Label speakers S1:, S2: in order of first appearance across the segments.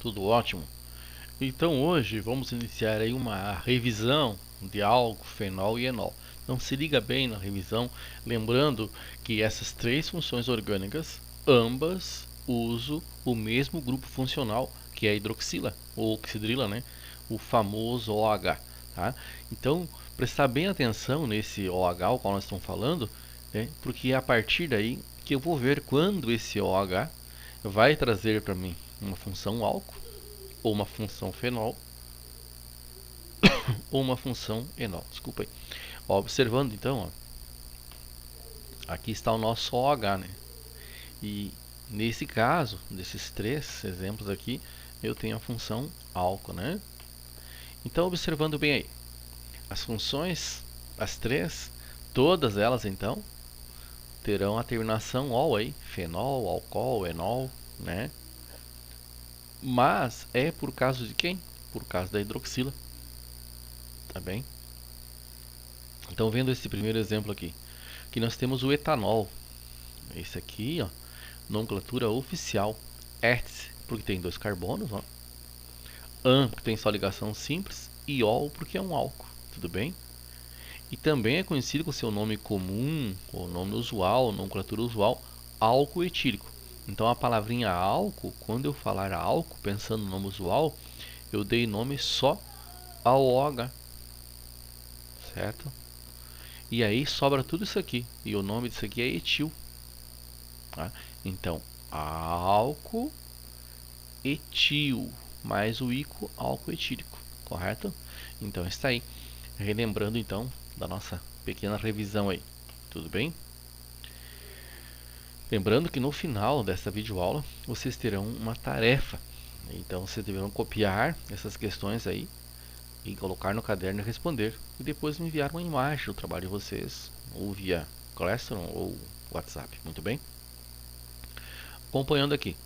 S1: Tudo ótimo. Então hoje vamos iniciar aí uma revisão de álcool, fenol e enol. Então se liga bem na revisão, lembrando que essas três funções orgânicas, ambas usam o mesmo grupo funcional, que é a hidroxila ou oxidrila, né? O famoso OH, tá? Então prestar bem atenção nesse OH, o qual nós estamos falando, né? Porque é a partir daí que eu vou ver quando esse OH vai trazer para mim uma função álcool, ou uma função fenol, ou uma função enol. Desculpa aí. Ó, observando então, ó, aqui está o nosso OH, né? E nesse caso, desses três exemplos aqui, eu tenho a função álcool, né? Então, observando bem aí, as funções, as três, todas elas então terão a terminação ol aí, fenol, alcool, enol, né? Mas é por causa de quem? Por causa da hidroxila, tá bem? Então, vendo esse primeiro exemplo aqui, que nós temos o etanol. Esse aqui, ó, nomenclatura oficial, ets, porque tem dois carbonos, ó. An, porque tem só ligação simples, e ol, porque é um álcool, tudo bem? E também é conhecido com seu nome comum, ou nome usual, nomenclatura usual, álcool etílico. Então a palavrinha álcool, quando eu falar álcool, pensando no nome usual, eu dei nome só ao OH, certo? E aí sobra tudo isso aqui, e o nome disso aqui é etil. Tá? Então, álcool etil, mais o ico, álcool etílico, correto? Então está aí, relembrando então da nossa pequena revisão aí, tudo bem? Lembrando que no final dessa videoaula vocês terão uma tarefa, então vocês deverão copiar essas questões aí e colocar no caderno e responder, e depois me enviar uma imagem do trabalho de vocês, ou via Classroom ou WhatsApp, muito bem? Acompanhando aqui,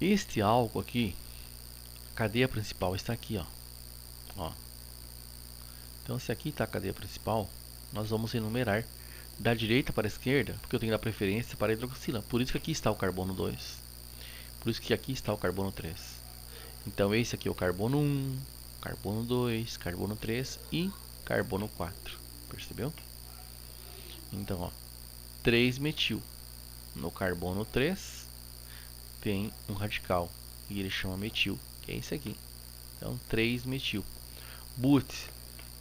S1: este álcool aqui, a cadeia principal está aqui, ó. Então, se aqui está a cadeia principal, nós vamos enumerar da direita para a esquerda, porque eu tenho que dar preferência para a hidroxila. Por isso que aqui está o carbono 2. Por isso que aqui está o carbono 3. Então, esse aqui é o carbono 1, carbono 2, carbono 3 e carbono 4. Percebeu? Então, ó, 3-metil. No carbono 3 tem um radical e ele chama metil, que é esse aqui. Então, 3-metil. But,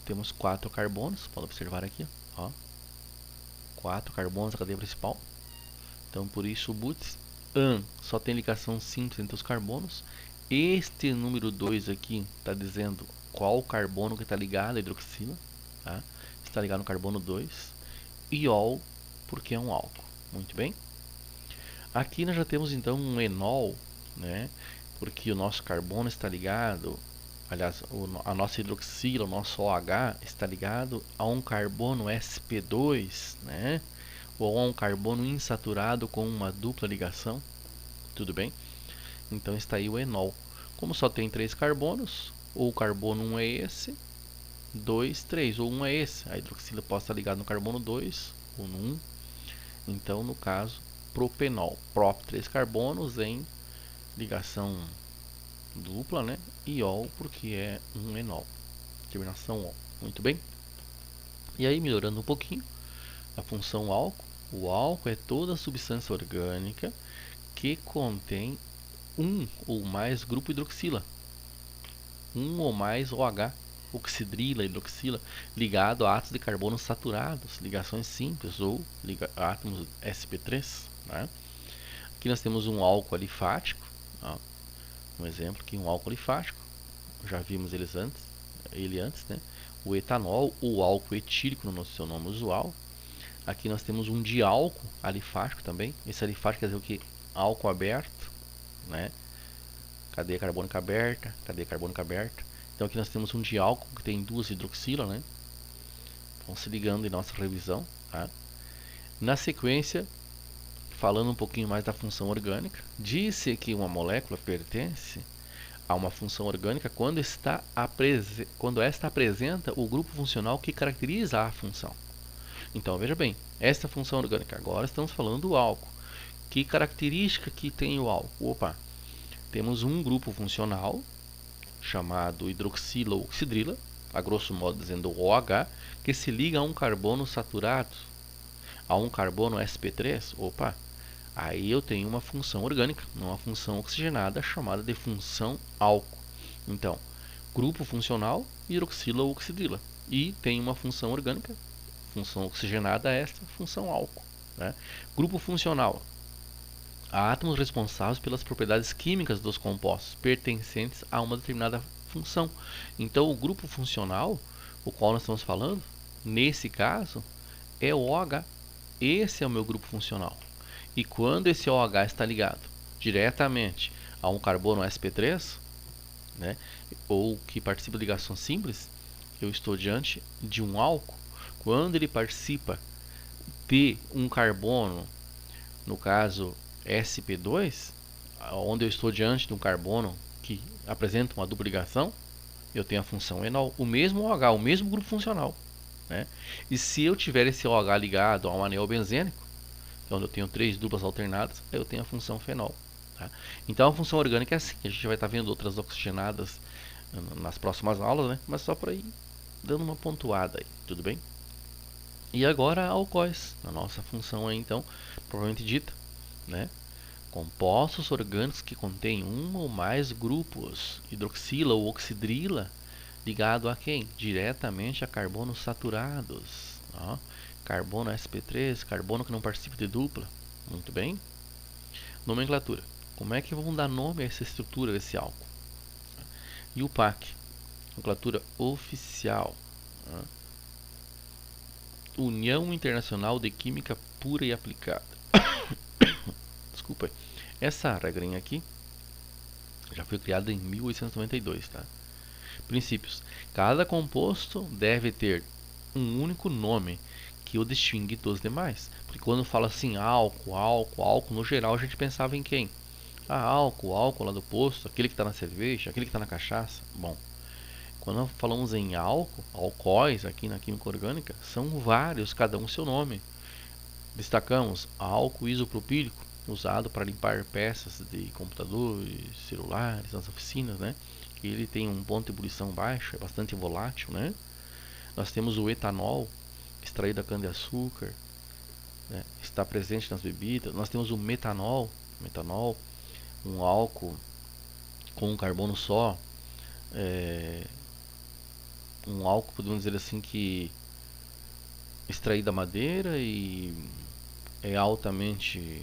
S1: temos 4 carbonos, pode observar aqui, ó. 4 carbonos na cadeia principal. Então, por isso o but. An, só tem ligação simples entre os carbonos. Este número 2 aqui está dizendo qual carbono que está ligado à hidroxila, tá? Está ligado no carbono 2. E ol, porque é um álcool. Muito bem. Aqui nós já temos então um enol, né? Porque o nosso carbono está ligado, aliás, a nossa hidroxila, o nosso OH está ligado a um carbono sp2, né? Ou a um carbono insaturado com uma dupla ligação, tudo bem? Então está aí o enol. Como só tem 3 carbonos, ou o carbono 1 é esse, 2, 3, ou 1 é esse. A hidroxila pode estar ligada no carbono 2 ou no 1. Então, no caso, propenol, prop 3 carbonos em ligação dupla, né? E ol, porque é um enol, terminação ol. Muito bem? E aí, melhorando um pouquinho, a função álcool. O álcool é toda substância orgânica que contém um ou mais grupo hidroxila, um ou mais OH, oxidrila, hidroxila, ligado a átomos de carbono saturados, ligações simples ou átomos sp3, né? Aqui nós temos um álcool alifático, ó, um exemplo aqui, um álcool alifático, já vimos ele antes, né? O etanol, o álcool etílico no seu nome usual. Aqui nós temos um diálcool alifático também. Esse alifático quer dizer o que? Álcool aberto, né? Cadeia carbônica aberta, cadeia carbônica aberta. Então aqui nós temos um diálcool que tem 2 hidroxilas, né? Vão se ligando em nossa revisão, tá? Na sequência, falando um pouquinho mais da função orgânica, disse que uma molécula pertence a uma função orgânica quando esta apresenta o grupo funcional que caracteriza a função. Então, veja bem, esta função orgânica, agora estamos falando do álcool. Que característica que tem o álcool? Opa, temos um grupo funcional chamado hidroxila ou oxidrila, a grosso modo dizendo OH, que se liga a um carbono saturado, a um carbono sp3. Opa, aí eu tenho uma função orgânica, uma função oxigenada chamada de função álcool. Então, grupo funcional hidroxila ou oxidrila, e tem uma função orgânica, função oxigenada, esta função álcool, né? Grupo funcional: átomos responsáveis pelas propriedades químicas dos compostos pertencentes a uma determinada função. Então, o grupo funcional, o qual nós estamos falando, nesse caso, é o OH. Esse é o meu grupo funcional. E quando esse OH está ligado diretamente a um carbono sp3, né, ou que participa de ligação simples, eu estou diante de um álcool. Quando ele participa de um carbono, no caso sp2, onde eu estou diante de um carbono que apresenta uma dupla ligação, eu tenho a função enol, o mesmo OH, o mesmo grupo funcional, né? E se eu tiver esse OH ligado a um anel benzênico, onde eu tenho 3 duplas alternadas, eu tenho a função fenol, tá? Então a função orgânica é assim. A gente vai estar vendo outras oxigenadas nas próximas aulas, né? Mas só para ir dando uma pontuada aí, tudo bem? E agora alcoóis, a nossa função aí, então, provavelmente dita, né? Compostos orgânicos que contêm um ou mais grupos, hidroxila ou oxidrila, ligado a quem? Diretamente a carbonos saturados. Ó. Carbono sp3, carbono que não participa de dupla. Muito bem. Nomenclatura: como é que vão dar nome a essa estrutura desse álcool? E o PAC, nomenclatura oficial. União Internacional de Química Pura e Aplicada. Desculpa. Essa regrinha aqui já foi criada em 1892, tá? Princípios: cada composto deve ter um único nome que o distingue dos demais. Porque quando fala assim álcool, álcool, álcool, no geral a gente pensava em quem? Álcool, álcool lá do posto, aquele que está na cerveja, aquele que está na cachaça. Bom, quando falamos em álcool, alcoóis aqui na química orgânica, são vários, cada um seu nome. Destacamos álcool isopropílico, usado para limpar peças de computadores, celulares, nas oficinas, né? Ele tem um ponto de ebulição baixo, é bastante volátil, né? Nós temos o etanol, extraído da cana-de-açúcar, né? Está presente nas bebidas. Nós temos o metanol, um álcool com um carbono só, um álcool, podemos dizer assim, que extraído da madeira e é altamente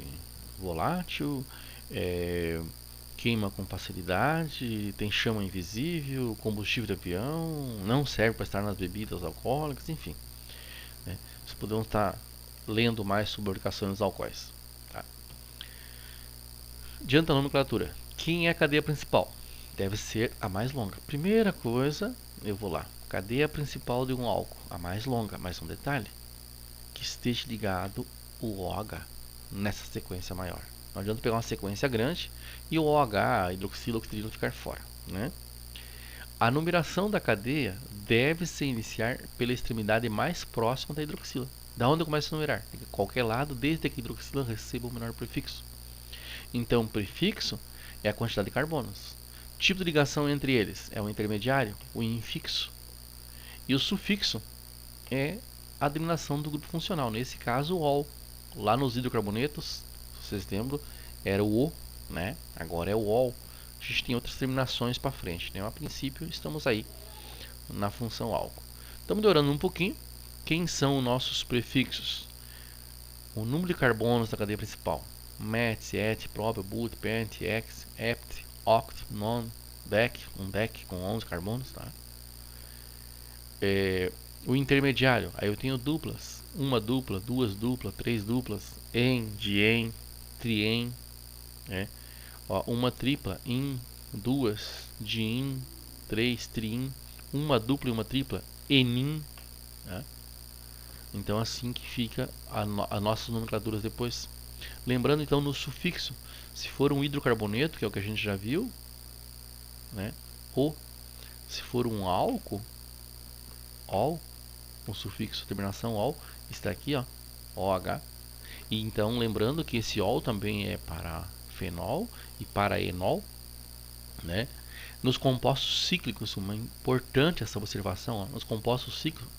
S1: volátil, queima com facilidade, tem chama invisível, combustível de avião, não serve para estar nas bebidas alcoólicas, enfim, né? Nós podemos estar lendo mais sobre aplicações dos alcoóis, tá? Diante da nomenclatura, quem é a cadeia principal? Deve ser a mais longa. Primeira coisa, eu vou lá, cadeia principal de um álcool, a mais longa, mais um detalhe, que esteja ligado o OH nessa sequência maior. Não adianta pegar uma sequência grande e o OH, hidroxila, oxidrila ficar fora, né? A numeração da cadeia deve se iniciar pela extremidade mais próxima da hidroxila. Da onde eu começo a numerar? De qualquer lado, desde que a hidroxila receba o menor prefixo. Então, o prefixo é a quantidade de carbonos. O tipo de ligação entre eles é o intermediário, o infixo. E o sufixo é a denominação do grupo funcional. Nesse caso, o ol. Lá nos hidrocarbonetos, se vocês lembram, era o O, né? Agora é o ol. A gente tem outras terminações para frente, né? A princípio, estamos aí na função álcool. Estamos melhorando um pouquinho. Quem são os nossos prefixos? O número de carbonos da cadeia principal: met, et, prop, but, pent, ex, hept, oct, non, dec, um dec com 11 carbonos, tá? O intermediário, aí eu tenho duplas, uma dupla, duas duplas, três duplas, en, dien, trien, né? Ó, uma tripla, in, duas, diin, três, trin, uma dupla e uma tripla, enin, né? Então assim que fica as nossas nomenclaturas depois. Lembrando então no sufixo, se for um hidrocarboneto, que é o que a gente já viu, né? Ou se for um álcool, ol, com sufixo terminação ol, está aqui, ó, OH. E então lembrando que esse ol também é para fenol e para enol, né? Nos compostos cíclicos, uma importante essa observação, ó, nos compostos cíclicos,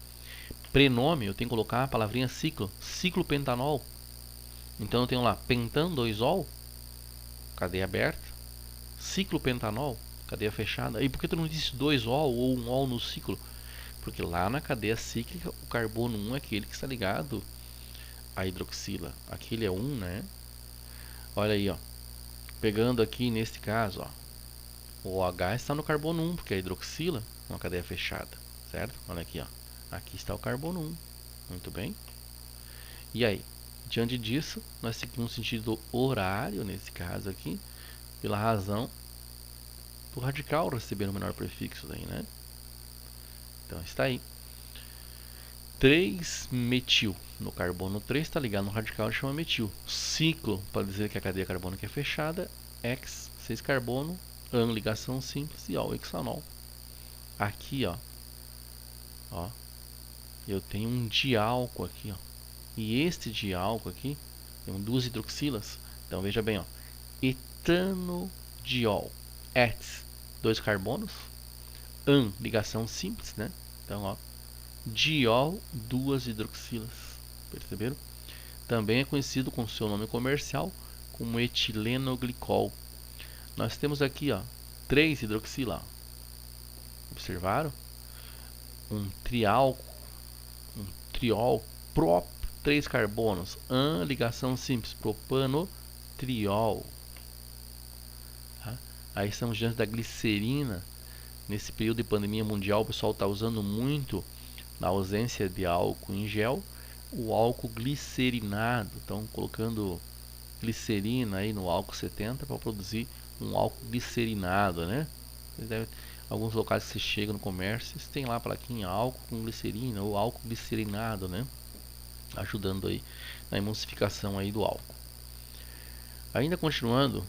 S1: prenome, eu tenho que colocar a palavrinha ciclo, ciclopentanol. Então eu tenho lá pentan 2-ol, cadeia aberta, ciclopentanol, cadeia fechada. E por que tu não disse 2-ol ou 1-ol no ciclo? Porque lá na cadeia cíclica o carbono 1 é aquele que está ligado à hidroxila. Aquele é 1, né? Olha aí, ó. Pegando aqui neste caso, ó, o OH está no carbono 1, porque a hidroxila é uma cadeia fechada, certo? Olha aqui, ó. Aqui está o carbono 1. Muito bem. E aí, diante disso, nós seguimos no sentido horário, nesse caso aqui, pela razão do radical receber o menor prefixo daí, né? Então está aí. 3-metil. No carbono 3 está ligado no radical, chama metil. Ciclo, para dizer que a cadeia carbônica é fechada, X, 6 carbono, AN, ligação simples, e O, hexanol. Aqui, ó, eu tenho um diálcool aqui, ó. E este diálcool aqui tem duas hidroxilas. Então veja bem, ó, etanodiol, X, 2 carbonos, AN, ligação simples, né? Então, ó, diol, 2 hidroxilas. Perceberam? Também é conhecido com seu nome comercial como etilenoglicol. Nós temos aqui, ó, 3 hidroxila. Observaram? Um triálcool, um triol, prop, 3 carbonos, AN, ligação simples, propano, triol. Tá? Aí estamos diante da glicerina. Nesse período de pandemia mundial, o pessoal está usando muito, na ausência de álcool em gel, o álcool glicerinado. Estão colocando glicerina aí no álcool 70 para produzir um álcool glicerinado, né? Alguns locais que você chega no comércio, você tem lá a plaquinha álcool com glicerina ou álcool glicerinado, né? Ajudando aí na emulsificação aí do álcool. Ainda continuando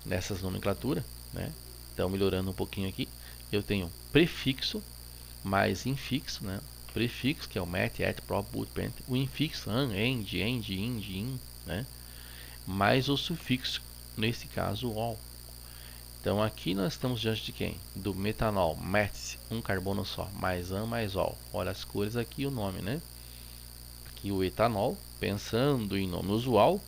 S1: nessas nomenclaturas, né? Então melhorando um pouquinho aqui, eu tenho prefixo mais infixo, né? Prefixo, que é o met, et, prop, but, pent. O infixo, an, end, in, né? Mais o sufixo, nesse caso, ol. Então aqui nós estamos diante de quem? Do metanol, met, um carbono só, mais an, mais ol. Olha as cores aqui e o nome, né? Aqui o etanol, pensando em nome usual.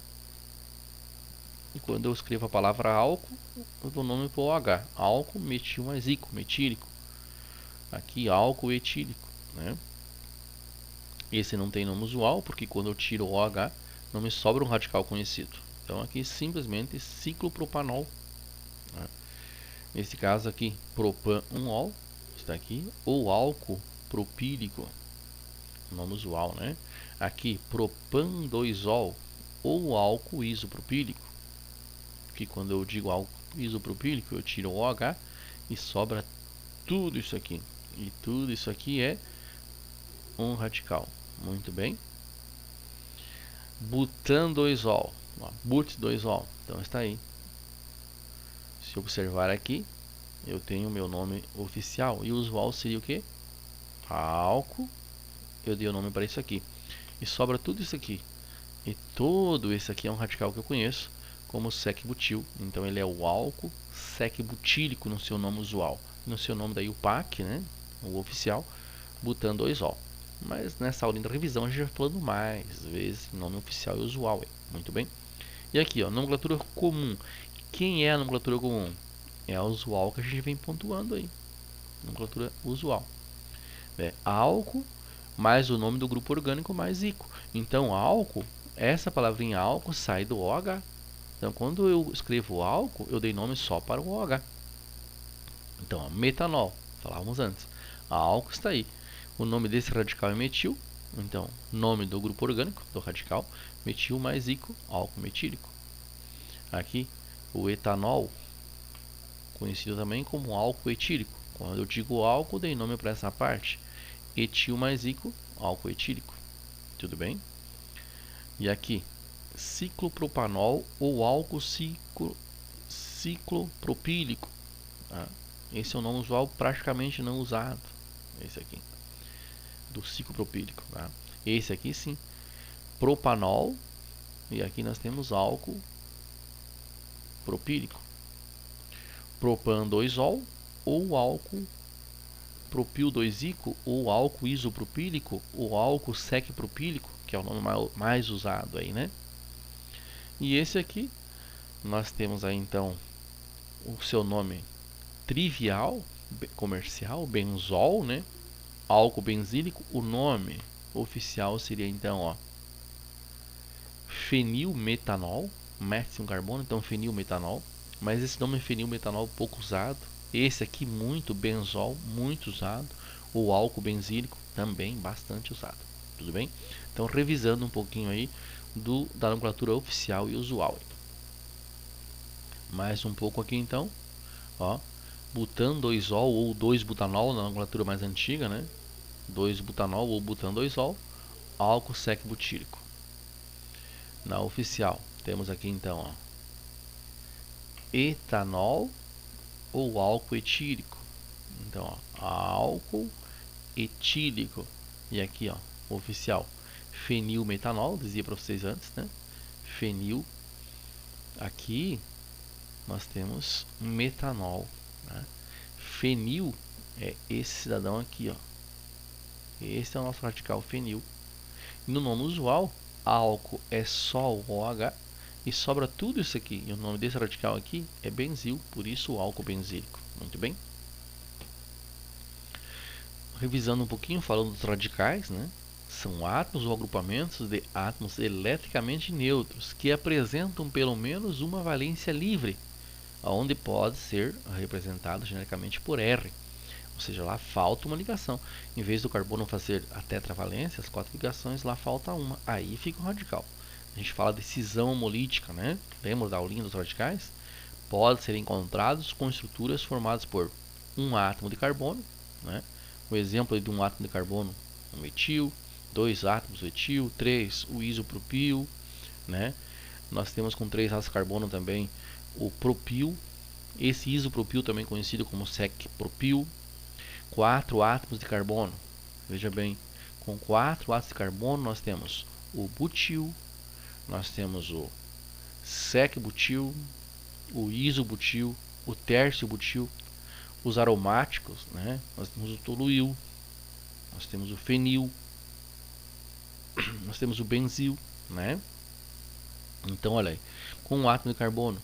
S1: E quando eu escrevo a palavra álcool, eu dou nome para o OH. Álcool, metil mais ico, metílico. Aqui álcool etílico, né? Esse não tem nome usual, porque quando eu tiro o OH, não me sobra um radical conhecido. Então aqui simplesmente ciclopropanol, né? Nesse caso aqui, propan 1-ol, está aqui, ou álcool propílico, nome usual, né? Aqui propan 2-ol, ou álcool isopropílico, que quando eu digo álcool isopropílico, eu tiro o OH e sobra tudo isso aqui. E tudo isso aqui é um radical. Muito bem. Butan 2-ol, but 2-ol. Então está aí. Se observar aqui, eu tenho o meu nome oficial. E o usual seria o que? Álcool. Eu dei o nome para isso aqui. E sobra tudo isso aqui. E todo esse aqui é um radical que eu conheço como sec-butil. Então ele é o álcool sec-butílico no seu nome usual. No seu nome daí o PAC, né? O oficial, butan 2-ol. Mas nessa aula de revisão a gente vai falando mais vezes nome oficial e usual. Muito bem. E aqui, ó, nomenclatura comum. Quem é a nomenclatura comum? É a usual que a gente vem pontuando aí. Nomenclatura usual. É álcool mais o nome do grupo orgânico mais ico. Então, álcool, essa palavrinha álcool sai do OH. Então, quando eu escrevo álcool, eu dei nome só para o OH. Então, ó, metanol, falávamos antes. A álcool está aí. O nome desse radical é metil. Então, nome do grupo orgânico, do radical, metil mais ico, álcool metílico. Aqui, o etanol, conhecido também como álcool etílico. Quando eu digo álcool, dei nome para essa parte. Etil mais ico, álcool etílico. Tudo bem? E aqui, ciclopropanol ou álcool ciclopropílico. Tá? Esse é o nome usual praticamente não usado. Esse aqui, do ciclopropílico. Tá? Esse aqui sim, propanol. E aqui nós temos álcool propílico. propan 2-ol ou álcool propil 2-ico ou álcool isopropílico ou álcool sec-propílico, que é o nome mais usado aí, né? E esse aqui nós temos aí então o seu nome trivial, comercial, benzol, né? Álcool benzílico. O nome oficial seria então, ó, fenilmetanol, mete um carbono, então fenilmetanol. Mas esse nome fenilmetanol pouco usado. Esse aqui muito, benzol, muito usado. O álcool benzílico também bastante usado. Tudo bem? Então revisando um pouquinho aí da nomenclatura oficial e usual. Mais um pouco aqui então, ó, butan 2-ol ou 2-butanol na nomenclatura mais antiga, né? 2-butanol ou butan 2-ol, álcool sec-butírico. Na oficial temos aqui então, ó, etanol ou álcool etílico. Então, ó, álcool etílico. E aqui, ó, oficial, fenilmetanol, dizia para vocês antes, né? Fenil. Aqui nós temos metanol, né? Fenil é esse cidadão aqui, ó. Esse é o nosso radical fenil. No nome usual, álcool é só o OH e sobra tudo isso aqui. E o nome desse radical aqui é benzil, por isso o álcool benzílico. Muito bem? Revisando um pouquinho, falando dos radicais, né? São átomos ou agrupamentos de átomos eletricamente neutros que apresentam pelo menos uma valência livre, onde pode ser representado genericamente por R. Ou seja, lá falta uma ligação. Em vez do carbono fazer a tetravalência, as 4 ligações, lá falta uma. Aí fica um radical. A gente fala de cisão homolítica, né? Lembra da aulinha dos radicais? Pode ser encontrados com estruturas formadas por um átomo de carbono, né? O exemplo de um átomo de carbono, o metil, 2 átomos do etil, 3 o isopropil, né? Nós temos com 3 átomos de carbono também o propil, esse isopropil também conhecido como sec-propil. 4 átomos de carbono, veja bem, com 4 átomos de carbono nós temos o butil, nós temos o sec-butil, o isobutil, o tércio-butil. Os aromáticos, né? Nós temos o toluil, nós temos o fenil, nós temos o benzil, né? Então, olha aí, com um átomo de carbono,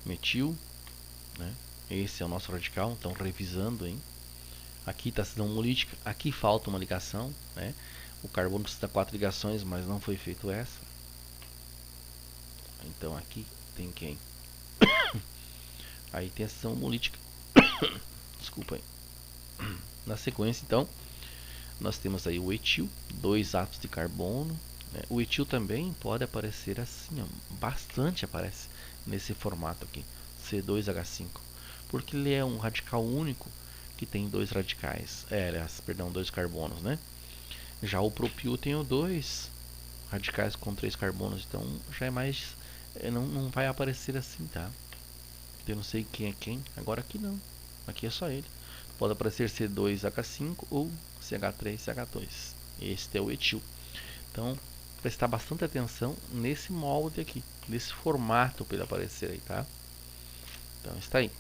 S1: metil, né? Esse é o nosso radical, então revisando, hein? Aqui está a cisão homolítica, aqui falta uma ligação, né? O carbono precisa de 4 ligações, mas não foi feito essa. Então aqui tem quem? Aí tem a cisão homolítica. Desculpa aí. Na sequência, então, nós temos aí o etil, 2 átomos de carbono. Né? O etil também pode aparecer assim, ó, bastante aparece nesse formato aqui, C2H5, porque ele é um radical único que tem 2 radicais, perdão, 2 carbonos, né? Já o propil tem 2 radicais com 3 carbonos, então já é mais, não vai aparecer assim, tá? Eu não sei quem é quem, agora aqui não, aqui é só ele. Pode aparecer C2H5 ou CH3CH2. Este é o etil. Então, prestar bastante atenção nesse molde aqui, nesse formato para ele aparecer aí, tá? Então está aí.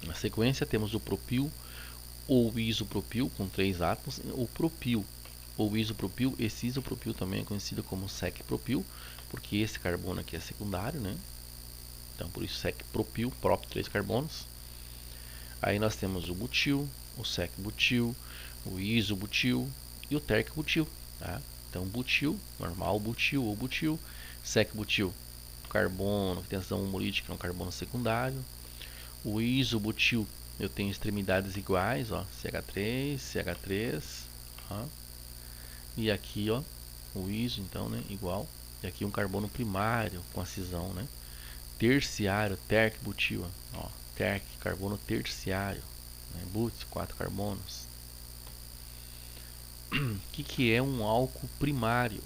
S1: Na sequência temos o propil ou isopropil com 3 átomos. O propil ou isopropil, esse isopropil também é conhecido como sec-propil, porque esse carbono aqui é secundário, né? Então por isso sec-propil, próprio 3 carbonos. Aí nós temos o butil, o sec-butil, o isobutil e o terc-butil, tá? Então butil, normal butil ou butil, sec-butil, carbono que tem ação homolítica, é um carbono secundário. O isobutil, eu tenho extremidades iguais, ó, CH3, CH3, ó. E aqui, ó, o iso, então, né, igual. E aqui um carbono primário com a cisão, né? Terciário, terc-butil, ó, terc, carbono terciário, né? But, 4 carbonos. O que é um álcool primário?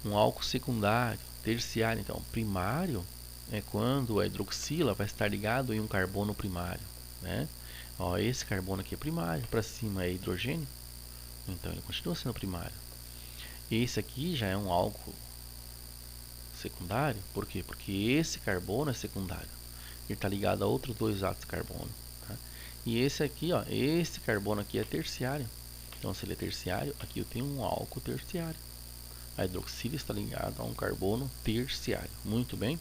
S1: Um álcool secundário, terciário. Então, primário é quando a hidroxila vai estar ligado em um carbono primário, né? Ó, esse carbono aqui é primário, para cima é hidrogênio, então ele continua sendo primário. Esse aqui já é um álcool secundário, por quê? Porque esse carbono é secundário. ele está ligado a outros dois átomos de carbono. Tá? E esse aqui, ó, esse carbono aqui é terciário. Então, se ele é terciário, aqui eu tenho um álcool terciário. A hidroxila está ligada a um carbono terciário. Muito bem.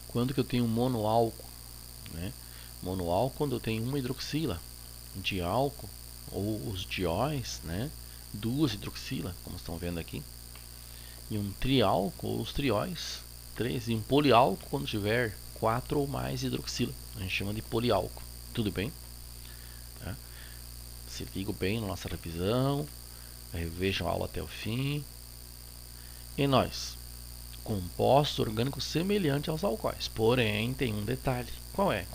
S1: Quando que eu tenho um monoálcool, né? Monoálcool, quando eu tenho uma hidroxila. Diálcool, ou os dióis, né? Duas hidroxila, como estão vendo aqui. E um triálcool, ou os trióis, 3. E um poliálcool, quando tiver 4 ou mais hidroxila. A gente chama de poliálcool. Tudo bem? Tá? Se ligam bem na nossa revisão. Revejam a aula até o fim. E nós? Compostos orgânicos semelhantes aos alcoóis. Porém, tem um detalhe. Qual é?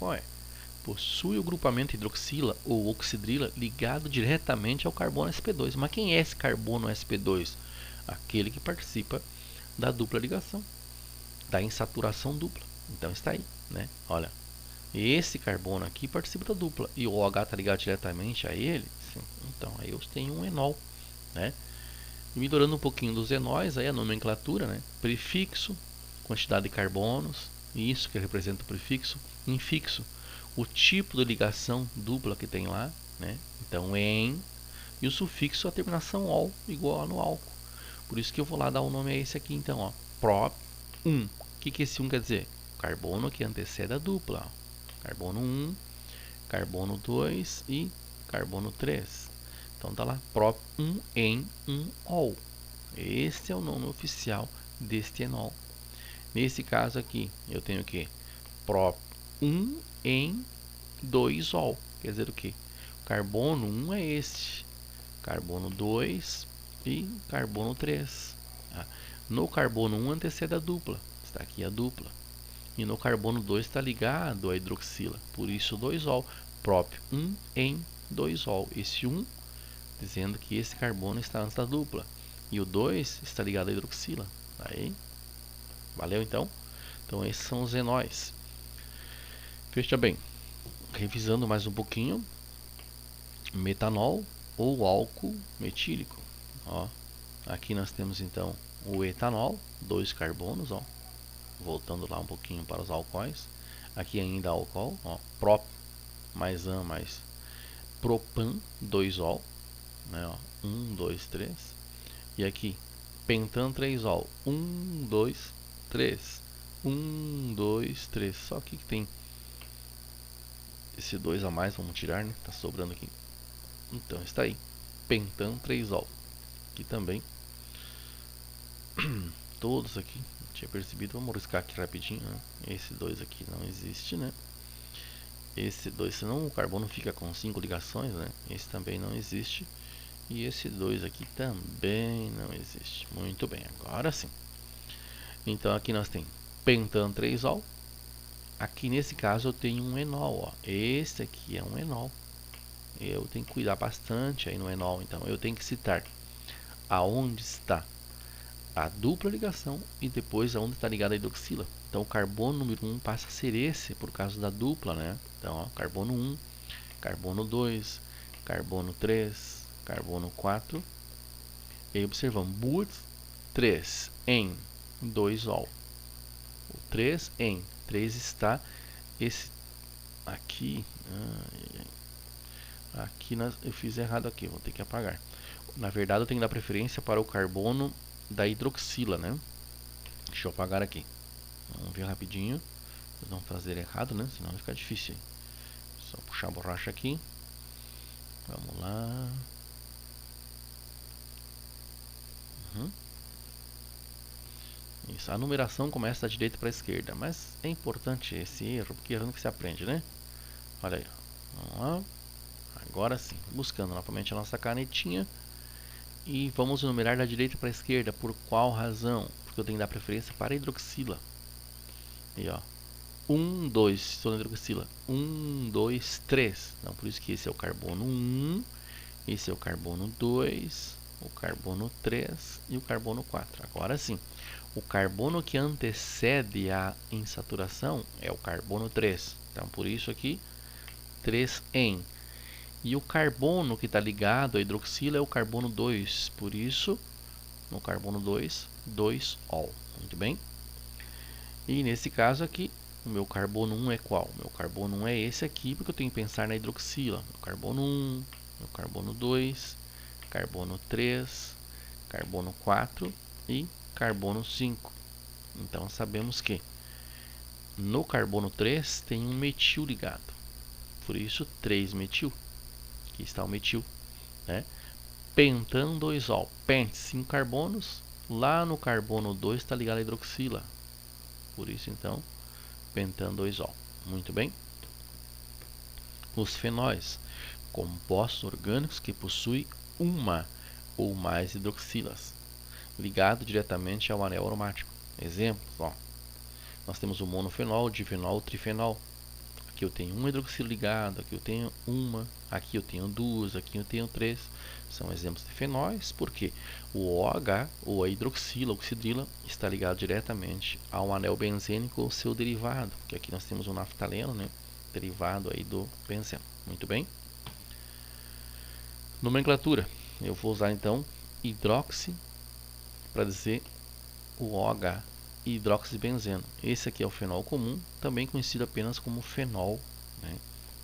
S1: Possui o grupamento hidroxila ou oxidrila ligado diretamente ao carbono sp2. Mas quem é esse carbono sp2? Aquele que participa da dupla ligação, da insaturação dupla. Então está aí, né? Olha, esse carbono aqui participa da dupla e o OH está ligado diretamente a ele. Sim. Então aí eu tenho um enol, né? Melhorando um pouquinho dos enóis, aí a nomenclatura, né? Prefixo, quantidade de carbonos, isso que representa o prefixo. Infixo, o tipo de ligação dupla que tem lá, né? Então em, e o sufixo a terminação ol igual a no álcool. Por isso que eu vou lá dar o nome a esse aqui, então, ó, prop 1. O que esse 1 quer dizer? Carbono que antecede a dupla. Ó. Carbono 1, carbono 2 e carbono 3. Então tá lá, prop 1 em 1 ol. Este é o nome oficial deste enol. Nesse caso aqui, eu tenho o que? Prop 1 em 2 ol. Quer dizer o que? Carbono 1 é este. Carbono 2 e carbono 3. Tá? No carbono 1 antecede a dupla. Está aqui a dupla. E no carbono 2 está ligado a hidroxila. Por isso 2ol. Prop 1 em 2ol. Esse 1 dizendo que esse carbono está antes da dupla. E o 2 está ligado à hidroxila. Aí. Valeu então? Então esses são os enóis. Veja bem. Revisando mais um pouquinho. Metanol ou álcool metílico. Ó, aqui nós temos então o etanol, 2 carbonos, ó. Voltando lá um pouquinho para os alcoóis. Aqui ainda álcool, ó, prop mais an mais propan, 2ol, né, ó, 1, 2, 3. E aqui pentan, 3ol, 1, 2, 3. 1, 2, 3. Só que tem esse 2 a mais, vamos tirar, né? Tá sobrando aqui. Então está aí, pentan, 3ol. Aqui também todos aqui, não tinha percebido, vamos riscar aqui rapidinho, né? Esse 2 aqui não existe, né? Esse 2, senão o carbono fica com 5 ligações, né? Esse também não existe. E esse 2 aqui também não existe. Muito bem, agora sim. Então aqui nós temos pentan 3ol. Aqui nesse caso eu tenho um enol, ó. Esse aqui é um enol. Eu tenho que cuidar bastante aí no enol, então eu tenho que citar aonde está a dupla ligação e depois aonde está ligada a hidroxila. Então o carbono número 1 passa a ser esse por causa da dupla, né? Então, ó, carbono 1, carbono 2, carbono 3, carbono 4. E aí observamos, but 3 em 2ol. O 3 em 3 está esse aqui. Aqui eu fiz errado aqui, vou ter que apagar. Na verdade eu tenho que dar preferência para o carbono da hidroxila, né? Deixa eu apagar aqui. Vamos ver rapidinho. Não fazer errado, né? Senão vai ficar difícil. Só puxar a borracha aqui. Vamos lá. Isso. A numeração começa da direita para a esquerda. Mas é importante esse erro, porque é errando que se aprende, né? Olha aí. Vamos lá. Agora sim. Buscando novamente a nossa canetinha. E vamos numerar da direita para a esquerda. Por qual razão? Porque eu tenho que dar preferência para a hidroxila. E ó. 1, 2, estou na hidroxila. 1, 2, 3. Então, por isso que esse é o carbono 1. Esse é o carbono 2. O carbono 3 e o carbono 4. Agora sim. O carbono que antecede a insaturação é o carbono 3. Então, por isso aqui, 3 em. E o carbono que está ligado à hidroxila é o carbono 2. Por isso, no carbono 2, 2ol. Muito bem. E nesse caso aqui, o meu carbono 1 é qual? O meu carbono 1 é esse aqui, porque eu tenho que pensar na hidroxila. Meu carbono 1, meu carbono 2, carbono 3, carbono 4 e carbono 5. Então sabemos que no carbono 3 tem um metil ligado. Por isso 3-metil. Aqui está o metil, né? Pentan 2-ol. Pent 5 carbonos. Lá no carbono 2 está ligado a hidroxila. Por isso então pentan 2-ol. Muito bem. Os fenóis, compostos orgânicos que possuem uma ou mais hidroxilas, ligado diretamente ao anel aromático. Exemplos, ó. Nós temos o monofenol, difenol, trifenol. Aqui eu tenho uma hidroxila ligada, aqui eu tenho uma, aqui eu tenho duas, aqui eu tenho três. São exemplos de fenóis, porque o OH, ou a hidroxila, oxidrila, está ligado diretamente ao anel benzênico ou seu derivado, que aqui nós temos o naftaleno, né? Derivado aí do benzeno. Muito bem. Nomenclatura. Eu vou usar então hidroxi para dizer o OH, hidroxibenzeno. Esse aqui é o fenol comum, também conhecido apenas como fenol, né?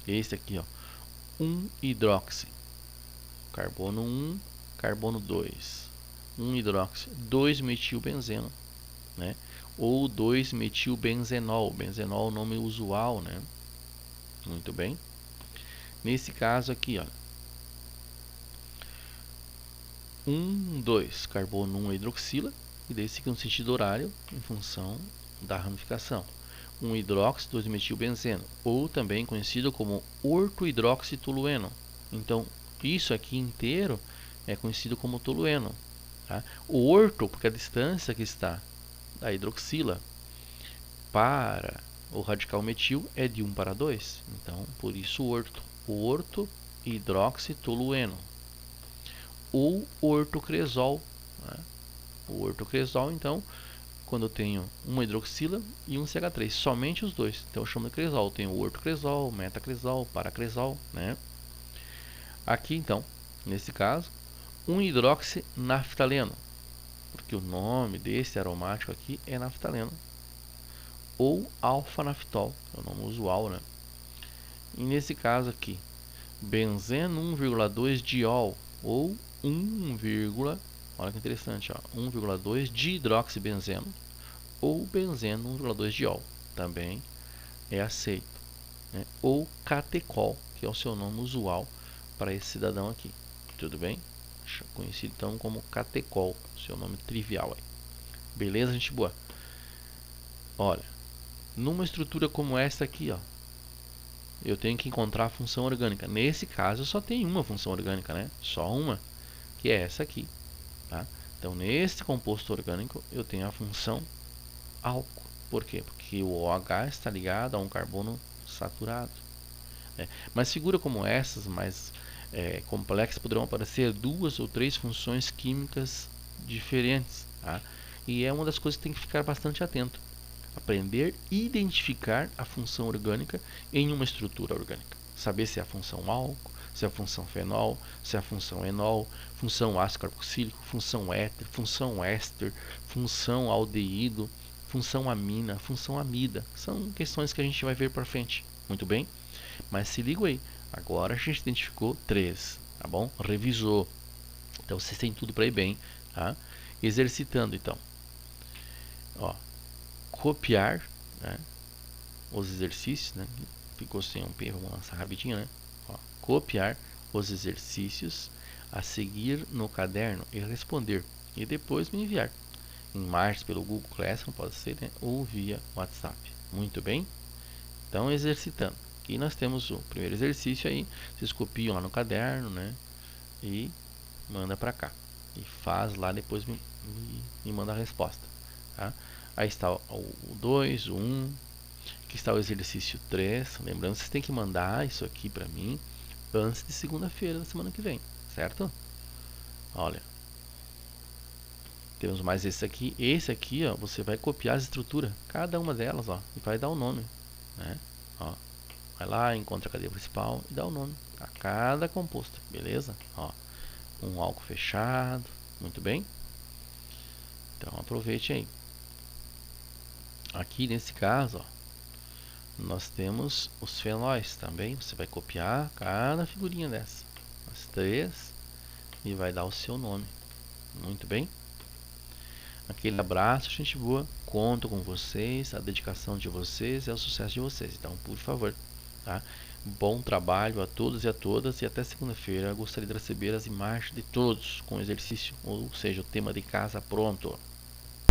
S1: Esse aqui, ó, 1-hidroxi, carbono 1, carbono 2, 1-hidroxi, 2-metilbenzeno, né? Ou 2-metilbenzenol. Benzenol é o nome usual, né? Muito bem. Nesse caso aqui, ó, 2, carbono 1 hidroxila, e daí fica no sentido horário em função da ramificação. 1-hidroxi 2-metilbenzeno, ou também conhecido como ortohidroxitolueno. Então, isso aqui inteiro é conhecido como tolueno. Tá? O orto, porque a distância que está da hidroxila para o radical metil é de 1 para 2. Então, por isso o ortohidroxitolueno. Ou ortocresol. Né? O ortocresol, então, quando eu tenho uma hidroxila e um CH3, somente os dois. Então eu chamo de cresol. Eu tenho o ortocresol, metacresol, paracresol, né? Aqui então, nesse caso, 1-hidroxinaftaleno, porque o nome desse aromático aqui é naftaleno. Ou alfa-naftol, é o nome usual, né? E nesse caso aqui, benzeno 1,2 diol ou 1, olha que interessante, ó, 1,2 dihidroxibenzeno ou benzeno 1,2 diol, também é aceito, né? Ou catecol, que é o seu nome usual para esse cidadão aqui, tudo bem? Conhecido então como catecol, seu nome trivial aí. Beleza, gente boa? Olha, numa estrutura como esta aqui, ó, eu tenho que encontrar a função orgânica. Nesse caso, eu só tenho uma função orgânica, né? Só uma, que é essa aqui, tá? Então, nesse composto orgânico, eu tenho a função álcool. Por quê? Porque o OH está ligado a um carbono saturado. Né? Mas figuras como essas, mais complexas, poderão aparecer 2 ou 3 funções químicas diferentes. Tá? E é uma das coisas que tem que ficar bastante atento. Aprender a identificar a função orgânica em uma estrutura orgânica. Saber se é a função álcool, se é a função fenol, se é a função enol, função ácido carboxílico, função éter, função éster, função aldeído, função amina, função amida. São questões que a gente vai ver para frente. Muito bem? Mas se liga aí. Agora a gente identificou 3, tá bom? Revisou. Então vocês têm tudo para ir bem, tá? Exercitando então. Ó, copiar, né, os exercícios, né? Ficou sem um P, vamos lançar rapidinho, né? Ó, copiar os exercícios a seguir no caderno e responder. E depois me enviar. Em março pelo Google Classroom, pode ser, né? Ou via WhatsApp. Muito bem? Então, exercitando. Aqui nós temos o primeiro exercício aí. Vocês copiam lá no caderno, né? E manda para cá. E faz lá, depois me manda a resposta. Tá? Aí está o 2, o 1. Aqui está o exercício 3. Lembrando, vocês têm que mandar isso aqui para mim antes de segunda-feira da semana que vem. Certo? Olha. Temos mais esse aqui. Esse aqui, ó, você vai copiar as estruturas, cada uma delas, ó, e vai dar o nome, né? Ó, vai lá, encontra a cadeia principal e dá o nome a cada composto, beleza? Ó, um álcool fechado, muito bem? Então aproveite aí. Aqui nesse caso, ó, nós temos os fenóis também. Você vai copiar cada figurinha dessa, as 3, e vai dar o seu nome. Muito bem. Aquele abraço, gente boa. Conto com vocês, a dedicação de vocês é o sucesso de vocês. Então, por favor, tá? Bom trabalho a todos e a todas. E até segunda-feira. Gostaria de receber as imagens de todos com o exercício, ou seja, o tema de casa pronto.